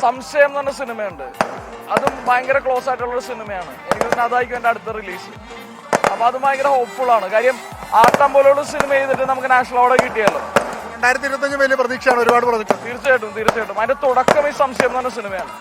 സംശയം എന്ന് പറഞ്ഞ സിനിമയുണ്ട്, അതും ഭയങ്കര ക്ലോസ് ആയിട്ടുള്ളൊരു സിനിമയാണ്. എനിക്ക് തന്നെ അതായിരിക്കും എൻ്റെ അടുത്ത റിലീസ്. അപ്പൊ അത് ഭയങ്കര ഹോപ്പ്ഫുൾ ആണ്. കാര്യം ആട്ടം പോലുള്ള സിനിമ ചെയ്തിട്ട് നമുക്ക് നാഷണൽ അവാർഡ് കിട്ടിയല്ലോ. 2025 വലിയ പ്രതീക്ഷയാണ്, ഒരുപാട് പ്രതീക്ഷ. തീർച്ചയായിട്ടും അതിന്റെ തുടക്കം ഈ സംശയം എന്ന് പറഞ്ഞ സിനിമയാണ്.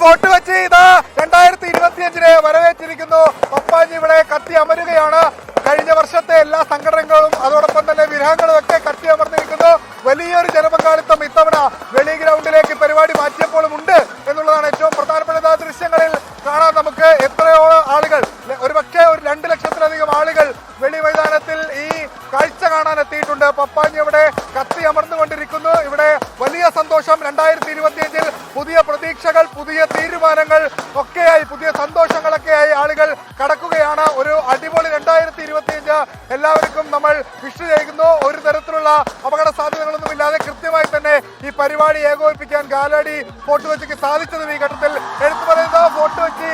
ഫോർട്ട് കൊച്ചി ഇതാ 2025 വരവേറ്റിരിക്കുന്നു. പപ്പാഞ്ഞി ഇവിടെ കത്തി അമരുകയാണ്. കഴിഞ്ഞ വർഷത്തെ എല്ലാ സംഘടനകളും അതോടൊപ്പം തന്നെ വിരഹങ്ങളും ഒക്കെ കത്തി അമർന്നിരിക്കുന്നു. വലിയൊരു ജനപങ്കാളിത്തം ഇത്തവണ വെളി ഗ്രൗണ്ടിലേക്ക് പരിപാടി മാറ്റിയപ്പോഴും ഉണ്ട് എന്നുള്ളതാണ് ഏറ്റവും പ്രധാനപ്പെട്ട ദൃശ്യങ്ങളിൽ കാണാൻ നമുക്ക്. എത്രയോ ആളുകൾ, ഒരുപക്ഷെ ഒരു 2 ലക്ഷത്തിലധികം ആളുകൾ വെളി മൈതാനത്തിൽ ഈ കാഴ്ച കാണാൻ എത്തിയിട്ടുണ്ട്. പപ്പാഞ്ഞി ഇവിടെ കത്തി അമർന്നുകൊണ്ടിരിക്കുന്നു. ഇവിടെ വലിയ സന്തോഷം. 2025 പുതിയ പ്രതീക്ഷകൾ, പുതിയ തീരുമാനങ്ങൾ ഒക്കെയായി, പുതിയ സന്തോഷങ്ങളൊക്കെയായി ആളുകൾ കടക്കുകയാണ്. ഒരു അടിപൊളി 2025 എല്ലാവർക്കും നമ്മൾ വിഷ് ചെയ്യുന്നു. ഒരു തരത്തിലുള്ള അപകട സാധ്യതകളൊന്നുമില്ലാതെ കൃത്യമായി തന്നെ ഈ പരിപാടി ഏകോപിപ്പിക്കാൻ ഗാലടി ഫോർട്ട് കൊച്ചിക്ക് സാധിച്ചതും ഈ ഘട്ടത്തിൽ എടുത്തു പറയുന്നത്. ഫോർട്ട് കൊച്ചി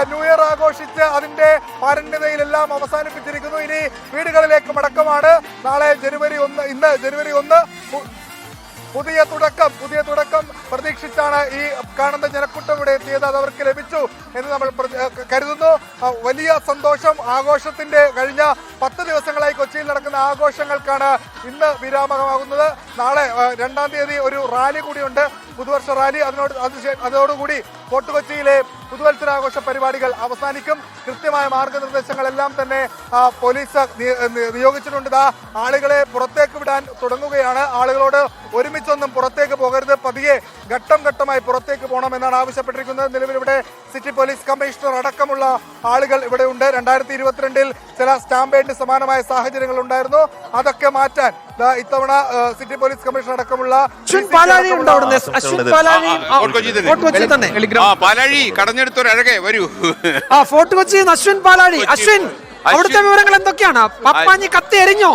ന്യൂ ഇയർ ആഘോഷിച്ച് അതിന്റെ പാരണ്യതയിലെല്ലാം അവസാനിപ്പിച്ചിരിക്കുന്നു. ഇനി വീടുകളിലേക്ക് മടക്കമാണ്. നാളെ ഇന്ന് ജനുവരി 1 പുതിയ തുടക്കം പ്രതീക്ഷിച്ചാണ് ഈ കാണുന്ന ജനക്കൂട്ടം ഇവിടെ എത്തിയത്. അത് അവർക്ക് ലഭിച്ചു എന്ന് നമ്മൾ കരുതുന്നു. വലിയ സന്തോഷം. ആഘോഷത്തിന്റെ കഴിഞ്ഞ 10 ദിവസങ്ങളായി കൊച്ചിയിൽ നടക്കുന്ന ആഘോഷങ്ങൾക്കാണ് ഇന്ന് വിരാമമാകുന്നത്. നാളെ 2-ാം തീയതി ഒരു റാലി കൂടിയുണ്ട്, പുതുവർഷ റാലി. അതോടുകൂടി ഫോർട്ട് കൊച്ചിയിലെ പുതുവത്സരാഘോഷ പരിപാടികൾ അവസാനിക്കും. കൃത്യമായ മാർഗനിർദ്ദേശങ്ങളെല്ലാം തന്നെ പോലീസ് നിയോഗിച്ചിട്ടുണ്ട്. ആളുകളെ പുറത്തേക്ക് വിടാൻ തുടങ്ങുകയാണ്. ആളുകളോട് ഒരുമിച്ചൊന്നും പുറത്തേക്ക് പോകരുത്, പതിയെ ഘട്ടം ഘട്ടമായി പുറത്തേക്ക് പോകണമെന്നാണ് ആവശ്യപ്പെട്ടിരിക്കുന്നത്. നിലവിൽ ഇവിടെ സിറ്റി പോലീസ് കമ്മീഷണർ അടക്കമുള്ള ആളുകൾ ഇവിടെ ഉണ്ട്. 2022 ചില സ്റ്റാമ്പേഡിന് സമാനമായ സാഹചര്യങ്ങൾ ഉണ്ടായിരുന്നു. അതൊക്കെ മാറ്റാൻ ഇത്തവണ സിറ്റി പോലീസ് കമ്മീഷണർ അടക്കമുള്ള പാലാഴി കടഞ്ഞെടുത്തൊരു അഴകെ വരൂ. ഫോർട്ട് കൊച്ചി അശ്വിൻ പാലാഴി. അശ്വിൻ, അവിടുത്തെ വിവരങ്ങൾ എന്തൊക്കെയാണ്? പപ്പാഞ്ഞി കത്തി എറിഞ്ഞോ?